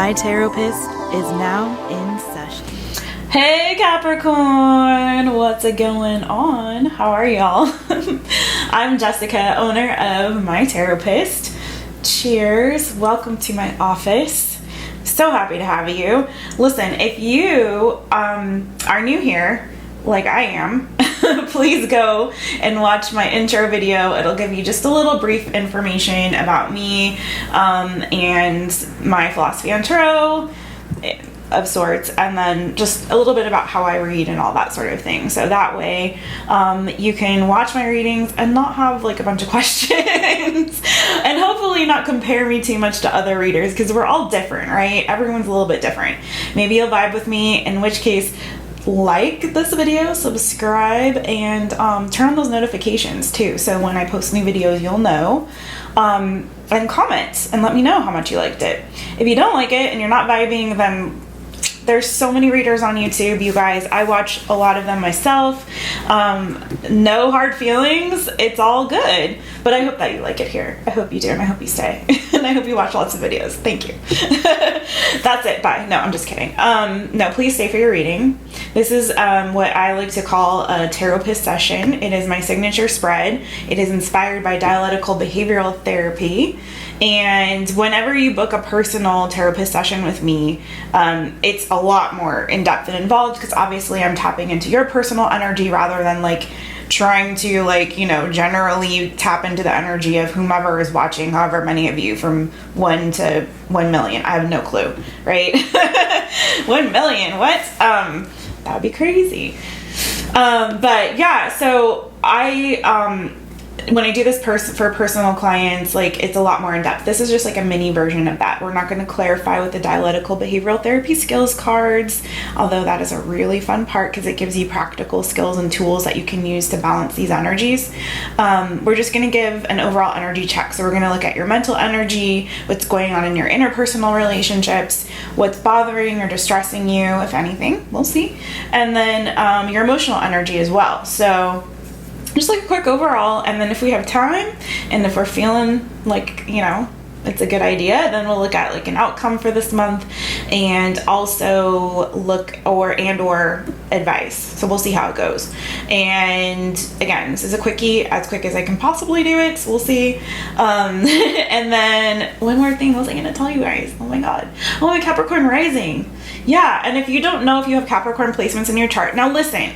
My Taropist is now in session. Hey Capricorn, what's going on? How are y'all? I'm Jessica, owner of My Taropist. Cheers, welcome to my office. So happy to have you. Listen, if you are new here, like I am, please go and watch my intro video. It'll give you just a little brief information about me and my philosophy on tarot of sorts, and then just a little bit about how I read and all that sort of thing. So that way you can watch my readings and not have like a bunch of questions and hopefully not compare me too much to other readers, because we're all different, right? Everyone's a little bit different. Maybe you'll vibe with me, in which case like this video, subscribe, and turn on those notifications too, so when I post new videos you'll know, and comment and let me know how much you liked it. If you don't like it and you're not vibing, then there's so many readers on YouTube, you guys. I watch a lot of them myself. No hard feelings. It's all good. But I hope that you like it here. I hope you do, and I hope you stay. And I hope you watch lots of videos. Thank you. That's it. Bye. No, I'm just kidding. No, please stay for your reading. This is what I like to call a Taropist session. It is my signature spread. It is inspired by dialectical behavioral therapy. And whenever you book a personal Taropist session with me, it's a lot more in-depth and involved, because obviously I'm tapping into your personal energy rather than like trying to, like, you know, generally tap into the energy of whomever is watching, however many of you, from 1 to 1 million. I have no clue, right? 1 million, what? That would be crazy. But yeah, so when I do this for personal clients, like, it's a lot more in depth. This is just like a mini version of that. We're not going to clarify with the dialectical behavioral therapy skills cards, although that is a really fun part because it gives you practical skills and tools that you can use to balance these energies. We're just going to give an overall energy check. So we're going to look at your mental energy, what's going on in your interpersonal relationships, what's bothering or distressing you, if anything, we'll see. And then your emotional energy as well. So just like a quick overall, and then if we have time and if we're feeling like, you know, it's a good idea, then we'll look at like an outcome for this month, and also look or advice. So we'll see how it goes. And again, this is a quickie, as quick as I can possibly do it, so we'll see. And then one more thing, what was I gonna tell you guys? Oh my god. Oh, my Capricorn rising. Yeah, and if you don't know if you have Capricorn placements in your chart, now listen,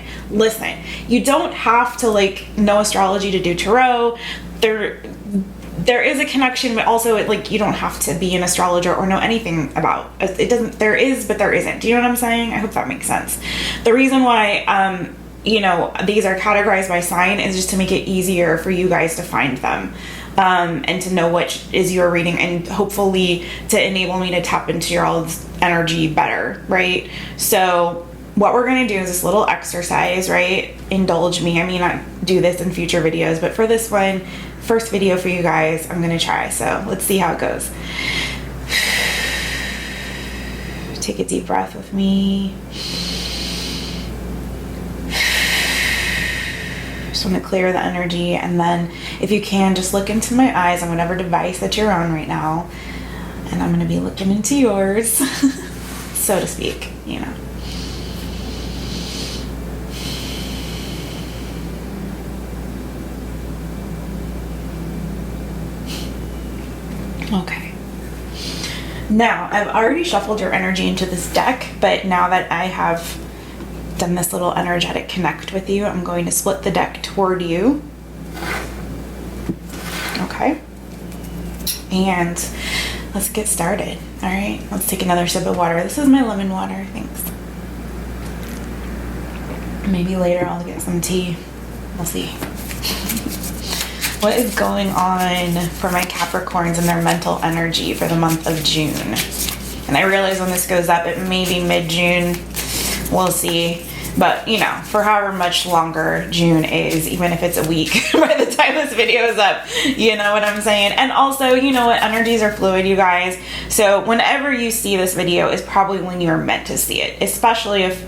you don't have to like know astrology to do tarot. There is a connection, but also like you don't have to be an astrologer or know anything about it. There is, but there isn't. Do you know what I'm saying? I hope that makes sense. The reason why you know, these are categorized by sign is just to make it easier for you guys to find them. And to know which is your reading, and hopefully to enable me to tap into your all's energy better, right? So what we're going to do is this little exercise, right? Indulge me. I mean, I do this in future videos, but for this one, first video for you guys, I'm going to try. So let's see how it goes. Take a deep breath with me. Just want to clear the energy, and then if you can, just look into my eyes on whatever device that you're on right now, and I'm going to be looking into yours, so to speak, you know. Okay. Now, I've already shuffled your energy into this deck, but now that I have done this little energetic connect with you, I'm going to split the deck toward you. Okay. And let's get started. All right, let's take another sip of water. This is my lemon water, thanks. Maybe later I'll get some tea. We'll see. What is going on for my Capricorns and their mental energy for the month of June? And I realize when this goes up, it may be mid-June. We'll see. But, you know, for however much longer June is, even if it's a week by the time this video is up, you know what I'm saying? And also, you know what, energies are fluid, you guys. So whenever you see this video is probably when you're meant to see it, especially if,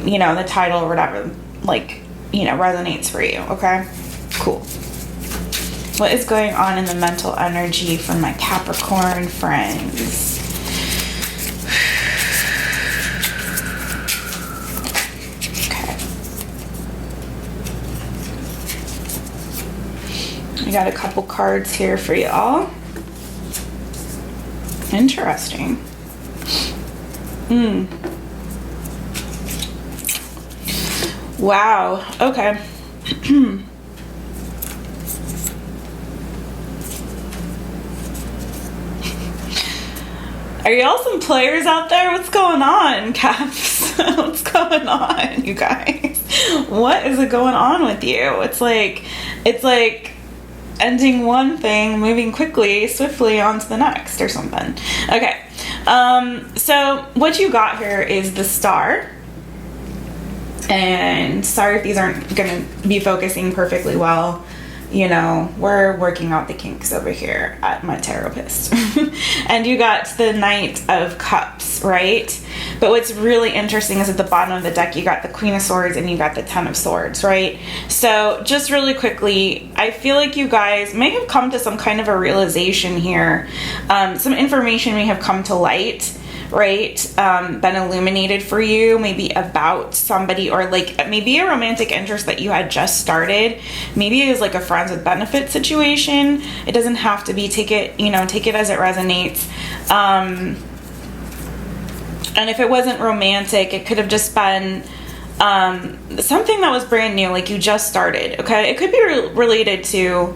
you know, the title or whatever, like, you know, resonates for you, okay? Cool. What is going on in the mental energy for my Capricorn friends? I got a couple cards here for y'all. Interesting. Wow. Okay. Are y'all some players out there? What's going on, Caps? What's going on, you guys? What is it going on with you? It's like ending one thing, moving swiftly on to the next or something. Okay. So what you got here is the Star. And sorry if these aren't going to be focusing perfectly well. You know, we're working out the kinks over here at My Taropist. And you got the Knight of Cups, right? But what's really interesting is at the bottom of the deck, you got the Queen of Swords and you got the Ten of Swords, right? So just really quickly, I feel like you guys may have come to some kind of a realization here. Some information may have come to light, right? Been illuminated for you, maybe about somebody, or like maybe a romantic interest that you had just started. Maybe it is like a friends with benefits situation. It doesn't have to be, take it as it resonates. And if it wasn't romantic, it could have just been something that was brand new, like you just started, okay? It could be related to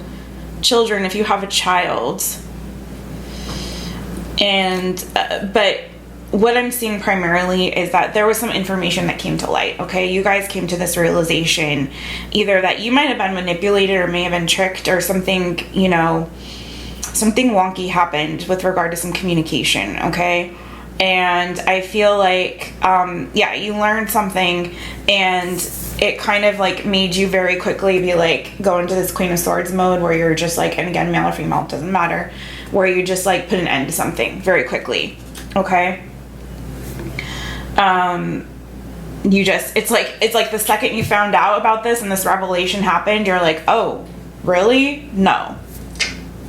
children if you have a child. And, but what I'm seeing primarily is that there was some information that came to light, okay? You guys came to this realization, either that you might have been manipulated or may have been tricked or something, something wonky happened with regard to some communication, okay? And I feel like, you learned something and it kind of like made you very quickly be like, go into this Queen of Swords mode where you're just like, and again, male or female, it doesn't matter, where you just like put an end to something very quickly, okay? It's like the second you found out about this and this revelation happened, you're like, oh, really? No.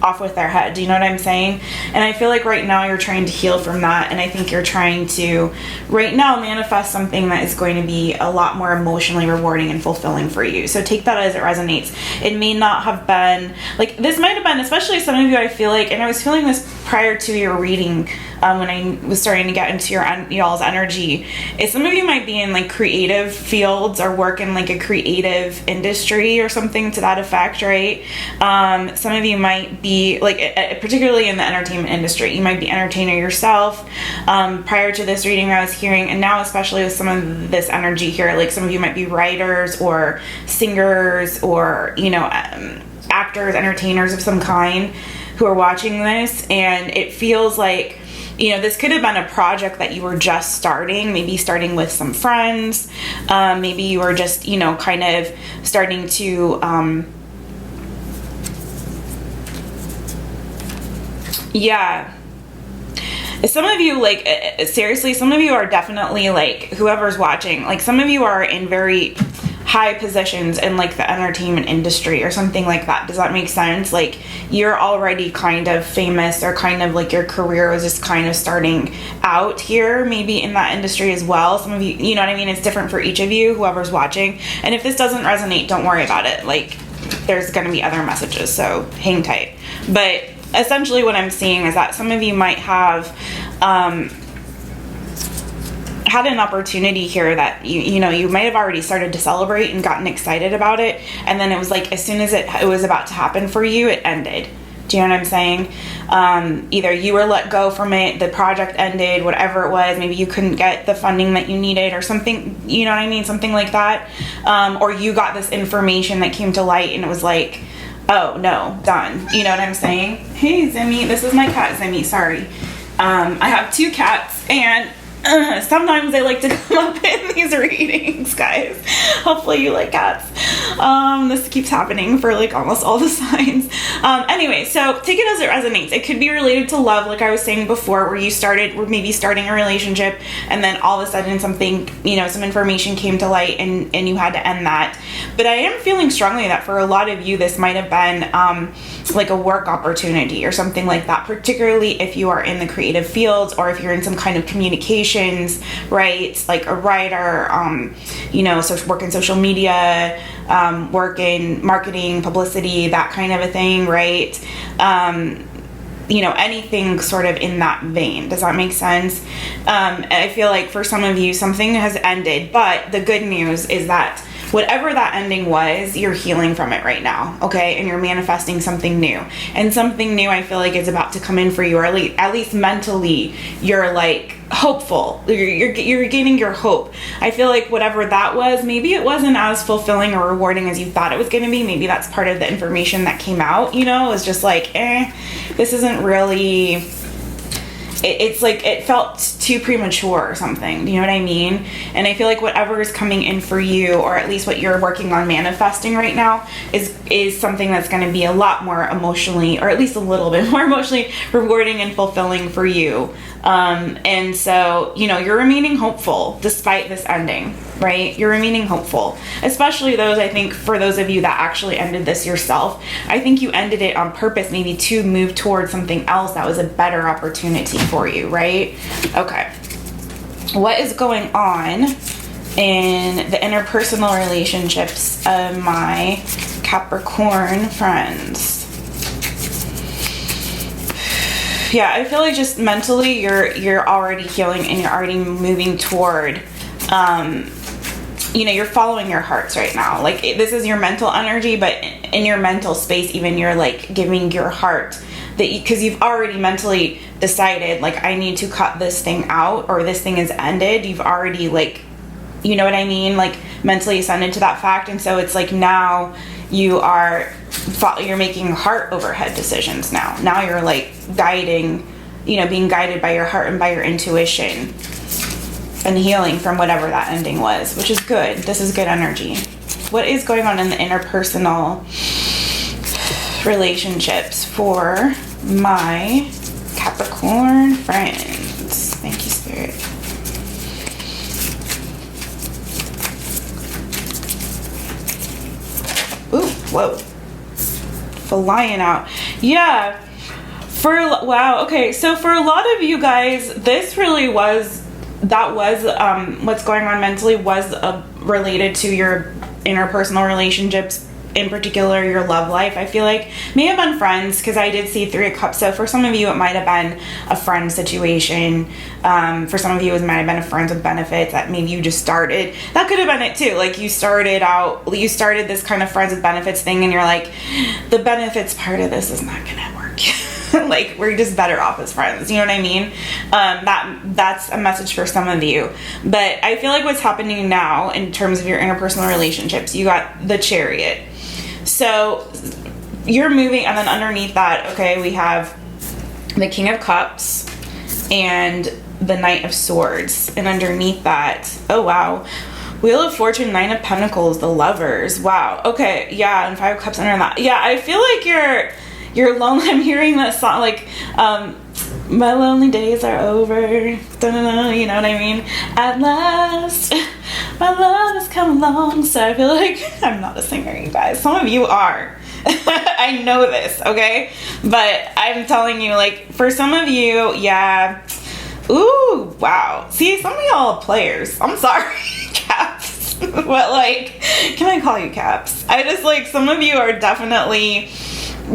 Off with their head. Do you know what I'm saying? And I feel like right now you're trying to heal from that, and I think you're trying to right now manifest something that is going to be a lot more emotionally rewarding and fulfilling for you. So take that as it resonates. It may not have been like this, might have been, especially some of you, I feel like, and I was feeling this prior to your reading, when I was starting to get into y'all's energy, is some of you might be in like creative fields or work in like a creative industry or something to that effect, right? Some of you might be like, particularly in the entertainment industry, you might be entertainer yourself. Prior to this reading I was hearing, and now especially with some of this energy here, like some of you might be writers or singers or, actors, entertainers of some kind who are watching this, and it feels like, this could have been a project that you were just starting, maybe starting with some friends. Maybe you were just, kind of starting to, some of you, like, seriously, some of you are definitely, like, whoever's watching, like, some of you are in very high positions in like the entertainment industry or something like that. Does that make sense? Like you're already kind of famous, or kind of like your career was just kind of starting out here, maybe in that industry as well. Some of you, you know what I mean? It's different for each of you, whoever's watching. And if this doesn't resonate, don't worry about it. Like there's going to be other messages, so hang tight. But essentially what I'm seeing is that some of you might have had an opportunity here that you might have already started to celebrate and gotten excited about it, and then it was like as soon as it was about to happen for you, it ended. Do you know what I'm saying? Either you were let go from it, the project ended, whatever it was, maybe you couldn't get the funding that you needed or something, you know what I mean, something like that, or you got this information that came to light and it was like, oh no, done. You know what I'm saying? Hey Zimmy, this is my cat Zimmy, sorry. I have two cats, and sometimes they like to come up in these readings, guys. Hopefully you like cats. This keeps happening for like almost all the signs. Anyway, so take it as it resonates. It could be related to love, like I was saying before, where you were maybe starting a relationship, and then all of a sudden something, some information came to light and you had to end that. But I am feeling strongly that for a lot of you, this might have been like a work opportunity or something like that, particularly if you are in the creative fields or if you're in some kind of communications, right? Like a writer, so work in social media, work in marketing, publicity, that kind of a thing, right? Anything sort of in that vein. Does that make sense? I feel like for some of you, something has ended, but the good news is that whatever that ending was, you're healing from it right now, okay? And you're manifesting something new. And something new, I feel like, is about to come in for you, or at least mentally, you're like hopeful. You're gaining your hope. I feel like whatever that was, maybe it wasn't as fulfilling or rewarding as you thought it was going to be. Maybe that's part of the information that came out, it was just like, this isn't really... It's like it felt too premature or something. Do you know what I mean? And I feel like whatever is coming in for you, or at least what you're working on manifesting right now, is something that's going to be a lot more emotionally, or at least a little bit more emotionally rewarding and fulfilling for you. And so, you're remaining hopeful despite this ending, right? You're remaining hopeful, especially I think for those of you that actually ended this yourself. I think you ended it on purpose, maybe to move towards something else that was a better opportunity for you, right? Okay. What is going on in the interpersonal relationships of my Capricorn friends? Yeah, I feel like just mentally you're already healing and you're already moving toward, you're following your hearts right now. Like, this is your mental energy, but in your mental space, even you're like giving your heart because you've already mentally decided, like, I need to cut this thing out, or this thing is ended. You've already, like, you know what I mean? Like, mentally ascended to that fact. And so it's like now you're making heart overhead decisions now. Now you're like guiding, being guided by your heart and by your intuition, and healing from whatever that ending was, which is good. This is good energy. What is going on in the interpersonal relationships for my Capricorn friends? Thank you, Spirit. Ooh, whoa. Flying out. Yeah. Wow. Okay. So for a lot of you guys, this really was, what's going on mentally was related to your interpersonal relationships, in particular your love life. I feel like may have been friends, because I did see 3 of Cups. So for some of you, it might have been a friend situation. For some of you, it might have been a friends with benefits that maybe you just started. That could have been it too. Like, you started this kind of friends with benefits thing, and you're like, the benefits part of this is not gonna work. Like, we're just better off as friends. You know what I mean? That's a message for some of you. But I feel like what's happening now in terms of your interpersonal relationships, you got the Chariot. So you're moving, and then underneath that, okay, we have the King of Cups and the Knight of Swords. And underneath that, oh wow, Wheel of Fortune, 9 of Pentacles, the Lovers. Wow. Okay. Yeah. And 5 of Cups under that. Yeah. I feel like you're lonely. I'm hearing that song, like, my lonely days are over. Da-da-da, you know what I mean? At last, my love has come along. So I feel like I'm not a singer, you guys. Some of you are. I know this, okay? But I'm telling you, like, for some of you, yeah. Ooh, wow. See, some of y'all are players. I'm sorry, Caps. But, like, can I call you Caps? I just, like, some of you are definitely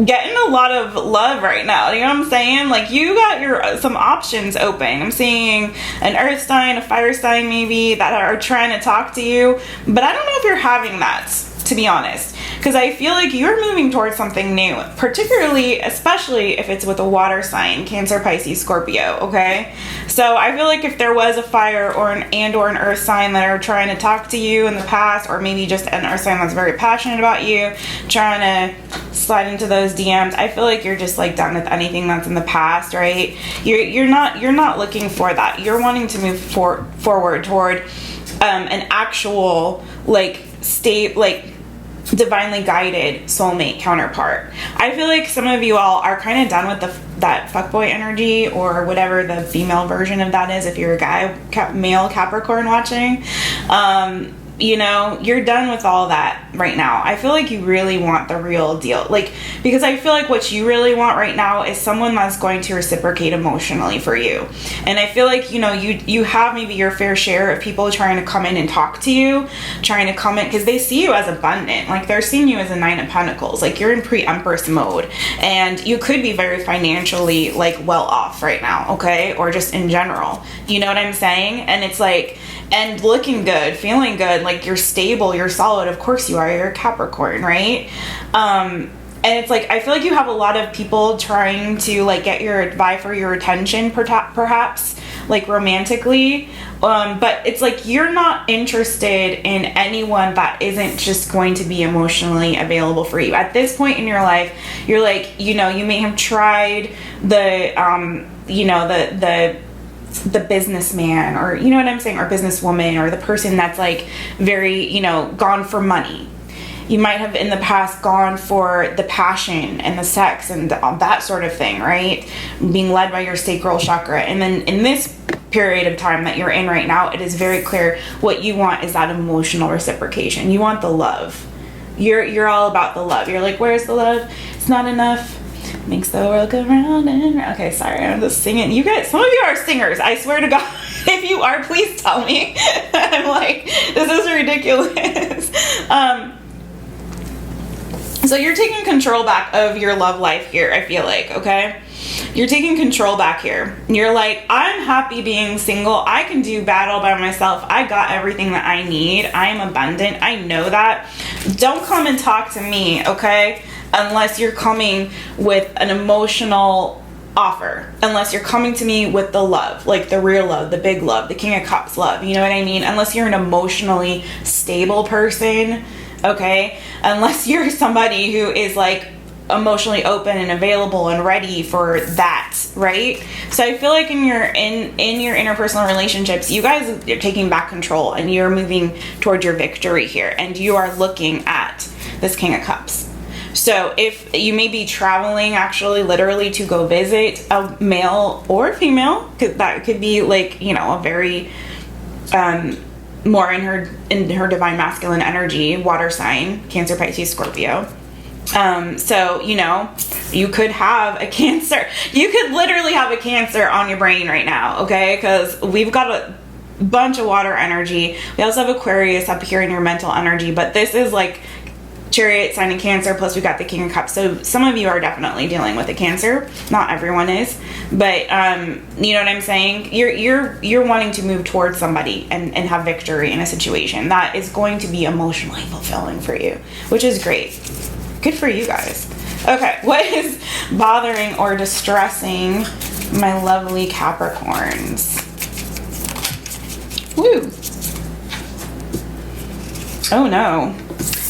getting a lot of love right now. You know what I'm saying? Like, you got some options open. I'm seeing an earth sign, a fire sign maybe, that are trying to talk to you. But I don't know if you're having that, to be honest. Because I feel like you're moving towards something new, especially if it's with a water sign, Cancer, Pisces, Scorpio, okay? So I feel like if there was a fire or an earth sign that are trying to talk to you in the past, or maybe just an earth sign that's very passionate about you, trying to slide into those DMs, I feel like you're just like done with anything that's in the past, right? You're not looking for that. You're wanting to move forward toward an actual divinely guided soulmate counterpart. I feel like some of you all are kind of done with that fuckboy energy, or whatever the female version of that is, if you're a guy, male Capricorn watching. you know, you're done with all that right now. I feel like you really want the real deal. Like, because I feel like what you really want right now is someone that's going to reciprocate emotionally for you. And I feel like, you know, you have maybe your fair share of people trying to come in and talk to you, trying to come in, because they see you as abundant. Like, they're seeing you as a 9 of Pentacles. Like, you're in pre-Empress mode. And you could be very financially, like, well off right now, okay? Or just in general. You know what I'm saying? And it's like, and looking good, feeling good, like you're stable, you're solid. Of course you are, you're a Capricorn, right? And it's like, I feel like you have a lot of people trying to like vie for your attention, perhaps, like romantically. But it's like, you're not interested in anyone that isn't just going to be emotionally available for you. At this point in your life, you're like, you know, you may have tried the businessman, or you know what I'm saying, or businesswoman, or the person that's like very, you know, gone for money. You might have in the past gone for the passion and the sex and that sort of thing, right? Being led by your sacral chakra. And then in this period of time that you're in right now, it is very clear what you want is that emotional reciprocation. You want the love. You're all about the love. You're like, where's the love? It's not enough. Makes the world go round and round. Okay, sorry, I'm just singing. You guys, some of you are singers. I swear to God, if you are, please tell me. I'm like, this is ridiculous. So you're taking control back of your love life here, I feel like, okay? You're taking control back here. You're like, I'm happy being single. I can do battle by myself. I got everything that I need. I am abundant. I know that. Don't come and talk to me, okay? Unless you're coming with an emotional offer. Unless you're coming to me with the love, like the real love, the big love, the King of Cups love. You know what I mean? Unless you're an emotionally stable person, okay? Unless you're somebody who is like emotionally open and available and ready for that, right? So I feel like in your interpersonal relationships, you guys are taking back control and you're moving towards your victory here, and you are looking at this King of Cups. So if you may be traveling actually literally to go visit a male or female, that could be like, you know, a very more in her divine masculine energy, water sign, Cancer, Pisces, Scorpio. So, you know, you could have a Cancer. You could literally have a Cancer on your brain right now, okay? Because we've got a bunch of water energy. We also have Aquarius up here in your mental energy, but this is like Chariot sign in Cancer, plus we got the King of Cups. So some of you are definitely dealing with a Cancer. Not everyone is, but you know what I'm saying? You're wanting to move towards somebody and have victory in a situation that is going to be emotionally fulfilling for you, which is great. Good for you guys. Okay, what is bothering or distressing my lovely Capricorns? Woo. Oh no.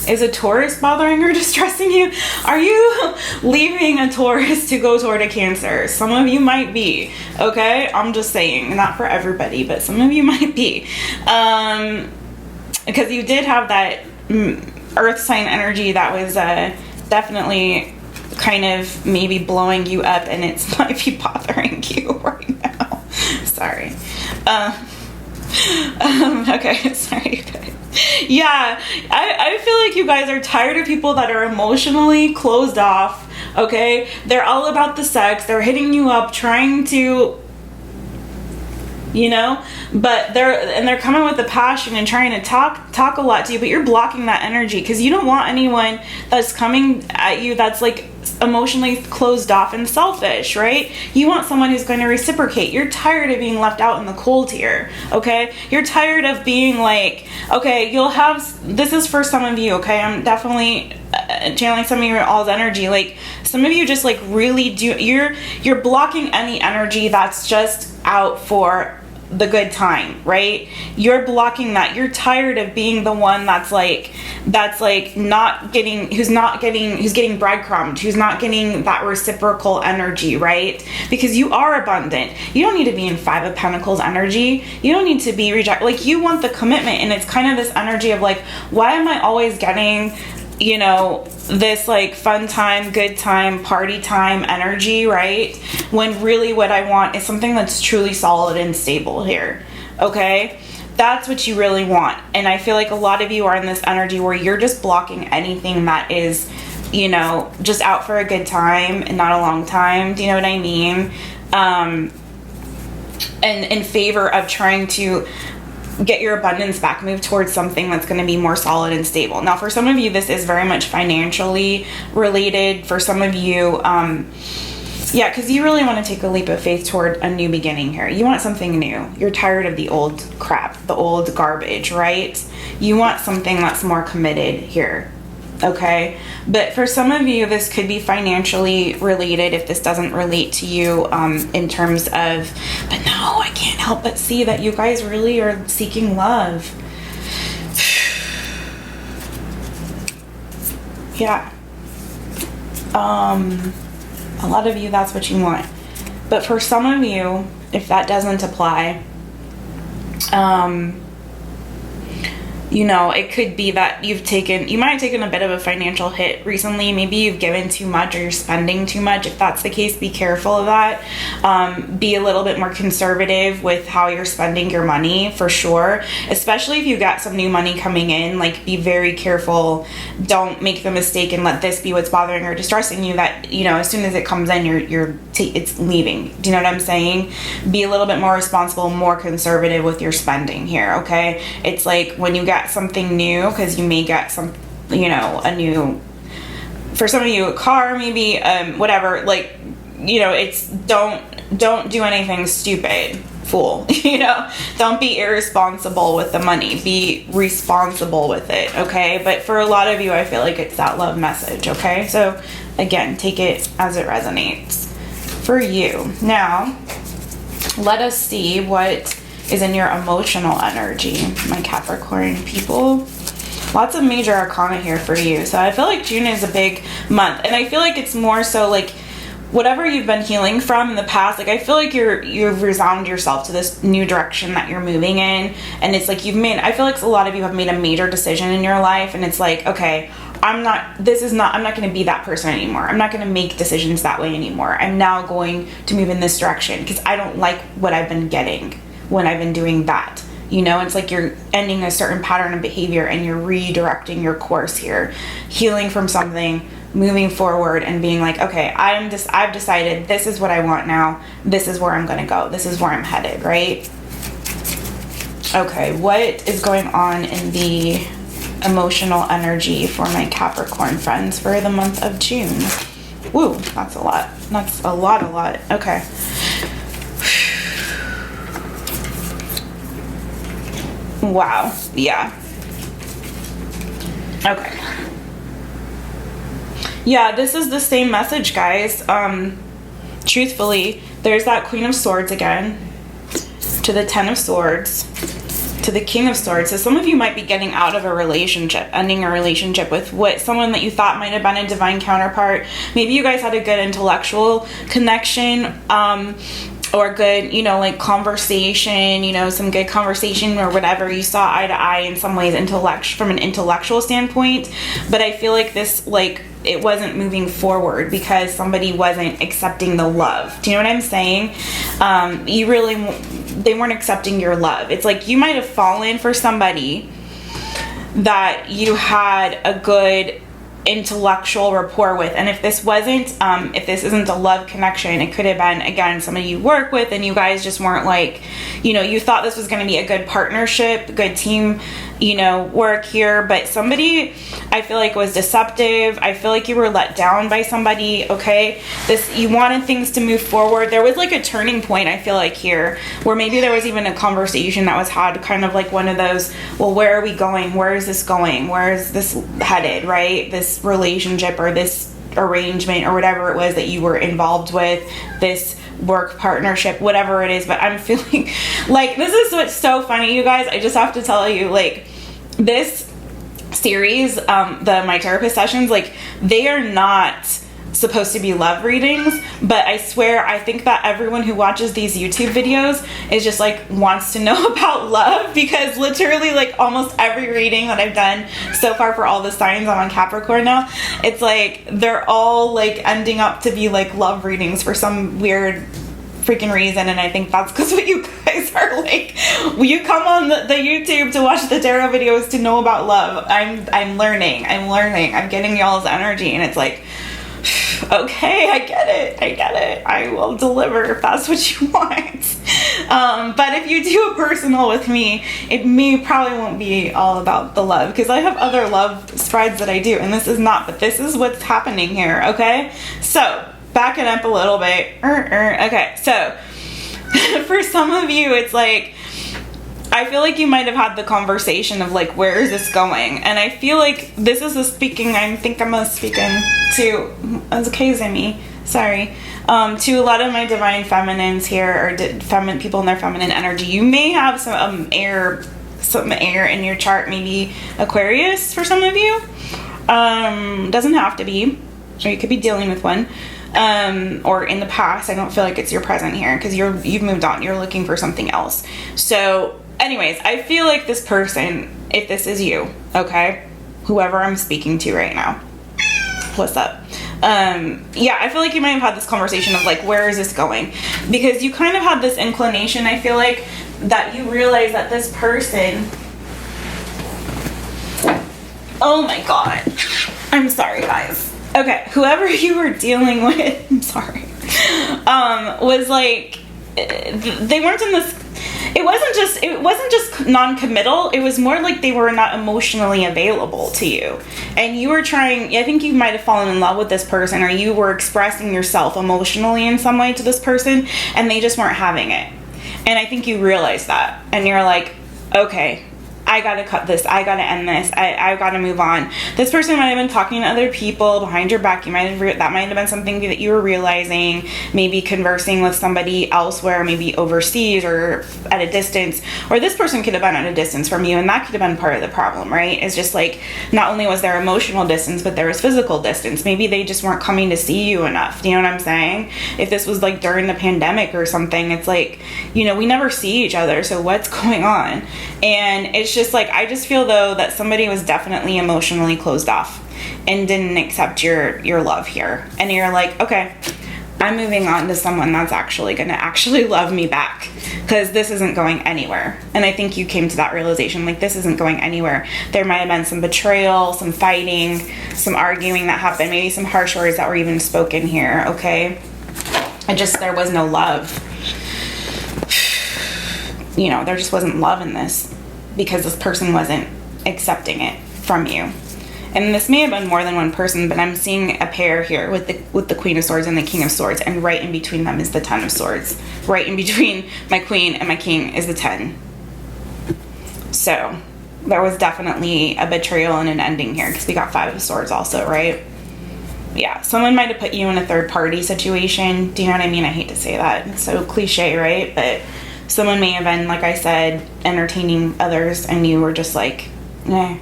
Is a Taurus bothering or distressing you? Are you leaving a Taurus to go toward a Cancer? Some of you might be, okay? I'm just saying, not for everybody, but some of you might be. Because you did have that earth sign energy that was definitely kind of maybe blowing you up, and it might be bothering you right now. Sorry. Okay, sorry you guys. Yeah, I feel like you guys are tired of people that are emotionally closed off, okay? They're all about the sex. They're hitting you up, trying to, you know, but they're coming with the passion and trying to talk a lot to you, but you're blocking that energy because you don't want anyone that's coming at you that's like emotionally closed off and selfish, right? You want someone who's going to reciprocate. You're tired of being left out in the cold here, okay? You're tired of being like, okay, you'll have, this is for some of you, okay? I'm definitely channeling some of your all's energy. Like, some of you just like really do, you're blocking any energy that's just out for the good time, right? You're blocking that. You're tired of being the one that's like not getting, who's getting breadcrumbed, who's not getting that reciprocal energy, right? Because you are abundant. You don't need to be in Five of Pentacles energy. You don't need to be rejected. Like, you want the commitment, and it's kind of this energy of like, why am I always getting, you know, this like fun time, good time, party time energy, right? When really what I want is something that's truly solid and stable here, okay? That's what you really want. And I feel like a lot of you are in this energy where you're just blocking anything that is, you know, just out for a good time and not a long time. Do you know what I mean? And in favor of trying to get your abundance back, move towards something that's going to be more solid and stable. Now, for some of you, this is very much financially related. For some of you, yeah, because you really want to take a leap of faith toward a new beginning here. You want something new. You're tired of the old crap, the old garbage, right? You want something that's more committed here. Okay, but for some of you, this could be financially related if this doesn't relate to you in terms of, but no, I can't help but see that you guys really are seeking love. Yeah. A lot of you, that's what you want. But for some of you, if that doesn't apply, you know, it could be that you might have taken a bit of a financial hit recently. Maybe you've given too much or you're spending too much. If that's the case, be careful of that. Be a little bit more conservative with how you're spending your money, for sure. Especially if you got some new money coming in, like, be very careful. Don't make the mistake and let this be what's bothering or distressing you, that, you know, as soon as it comes in, it's leaving. Do you know what I'm saying? Be a little bit more responsible, more conservative with your spending here, okay? It's like when you get something new, because you may get some, you know, a new, for some of you, a car, maybe, whatever, like, you know, it's don't do anything stupid, fool. You know, don't be irresponsible with the money, be responsible with it, okay? But for a lot of you, I feel like it's that love message, okay? So again, take it as it resonates for you. Now, let us see what is in your emotional energy, my Capricorn people. Lots of major arcana here for you. So I feel like June is a big month, and I feel like it's more so like whatever you've been healing from in the past, like I feel like you've resounded yourself to this new direction that you're moving in, and it's like I feel like a lot of you have made a major decision in your life, and it's like, okay, I'm not going to be that person anymore. I'm not going to make decisions that way anymore. I'm now going to move in this direction because I don't like what I've been getting when I've been doing that. You know, it's like you're ending a certain pattern of behavior and you're redirecting your course here, healing from something, moving forward and being like, okay, I've decided this is what I want now. This is where I'm going to go. This is where I'm headed, right? Okay, what is going on in the emotional energy for my Capricorn friends for the month of June? Woo, that's a lot. That's a lot. Okay. Wow. Yeah. Okay. Yeah, this is the same message, guys. Truthfully, there's that Queen of Swords again, to the Ten of Swords, to the King of Swords. So some of you might be getting out of a relationship, ending a relationship with someone that you thought might have been a divine counterpart. Maybe you guys had a good intellectual connection, or good, you know, like conversation, you know, some good conversation or whatever. You saw eye to eye in some ways, from an intellectual standpoint. But I feel like this, like, it wasn't moving forward because somebody wasn't accepting the love. Do you know what I'm saying? They weren't accepting your love. It's like you might have fallen for somebody that you had a good intellectual rapport with, and if this isn't a love connection, it could have been, again, somebody you work with and you guys just weren't, like, you know, you thought this was going to be a good partnership, good team, you know, work here, but somebody, I feel like, was deceptive. I feel like you were let down by somebody, okay? You wanted things to move forward. There was like a turning point, I feel like, here, where maybe there was even a conversation that was had, kind of like one of those, well, where are we going? Where is this going? Where is this headed, right? This relationship or this arrangement or whatever it was that you were involved with, this work partnership, whatever it is. But I'm feeling like this is what's so funny, you guys. I just have to tell you, like, this series, the My Taropist sessions, like, they are not supposed to be love readings, but I swear, I think that everyone who watches these YouTube videos is just like wants to know about love, because literally, like, almost every reading that I've done so far for all the signs, I'm on Capricorn now, it's like they're all like ending up to be like love readings for some weird freaking reason. And I think that's because what you guys are like, you come on the YouTube to watch the tarot videos to know about love. I'm learning. I'm getting y'all's energy, and it's like, okay, I get it. I will deliver if that's what you want. But if you do a personal with me, it probably won't be all about the love, because I have other love spreads that I do, and this is not, but this is what's happening here, okay? So, backing up a little bit. Okay, so, for some of you, it's like, I feel like you might have had the conversation of like, where is this going? And I feel like this is I think I'm speaking to, it's okay, Zimmy, sorry, to a lot of my divine feminines here, or people in their feminine energy. You may have some air in your chart, maybe Aquarius for some of you. Doesn't have to be, or you could be dealing with one. Or in the past. I don't feel like it's your present here, because you've moved on. You're looking for something else. So anyways, I feel like this person, if this is you, okay, whoever I'm speaking to right now, what's up? Yeah, I feel like you might have had this conversation of like, where is this going? Because you kind of had this inclination, I feel like, that you realize that this person, oh my god, I'm sorry guys. Okay, whoever you were dealing with, I'm sorry, was like, they weren't in this, it wasn't just non-committal, it was more like they were not emotionally available to you. And you were trying, I think you might have fallen in love with this person, or you were expressing yourself emotionally in some way to this person, and they just weren't having it. And I think you realized that, and you're like, okay, I gotta cut this, I gotta end this, I gotta move on. This person might have been talking to other people behind your back. That might have been something that you were realizing, maybe conversing with somebody elsewhere, maybe overseas or at a distance, or this person could have been at a distance from you, and that could have been part of the problem, right? It's just like, not only was there emotional distance, but there was physical distance. Maybe they just weren't coming to see you enough. Do you know what I'm saying? If this was like during the pandemic or something, it's like, you know, we never see each other, so what's going on? And it's just like, I just feel though that somebody was definitely emotionally closed off and didn't accept your love here. And you're like, okay, I'm moving on to someone that's actually gonna love me back, because this isn't going anywhere. And I think you came to that realization, like, this isn't going anywhere. There might have been some betrayal, some fighting, some arguing that happened, maybe some harsh words that were even spoken here, okay? There was no love. You know, there just wasn't love in this, because this person wasn't accepting it from you. And this may have been more than one person, but I'm seeing a pair here with the Queen of Swords and the King of Swords, and right in between them is the Ten of Swords. Right in between my Queen and my King is the 10. So there was definitely a betrayal and an ending here, because we got 5 of Swords also, right? Yeah, someone might have put you in a third party situation. Do you know what I mean? I hate to say that. It's so cliche, right? But someone may have been, like I said, entertaining others, and you were just like, eh,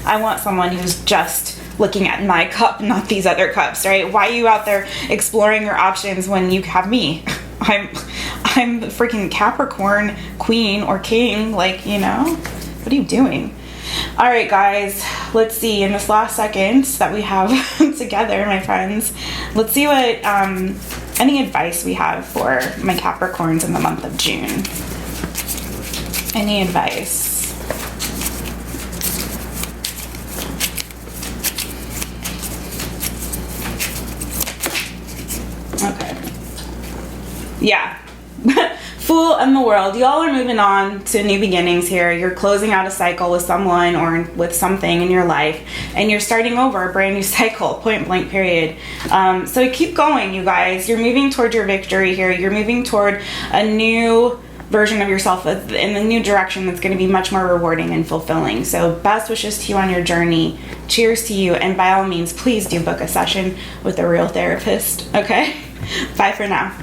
I want someone who's just looking at my cup, not these other cups, right? Why are you out there exploring your options when you have me? I'm the freaking Capricorn queen or king, like, you know, what are you doing? All right, guys, let's see, in this last seconds that we have together, my friends, let's see what, any advice we have for my Capricorns in the month of June. Any advice? Okay. Yeah. Fool and the World. Y'all are moving on to new beginnings here. You're closing out a cycle with someone or with something in your life, and you're starting over a brand new cycle, point blank period. So keep going, you guys. You're moving toward your victory here. You're moving toward a new version of yourself in a new direction that's going to be much more rewarding and fulfilling. So best wishes to you on your journey. Cheers to you, and by all means, please do book a session with a real therapist, okay? Bye for now.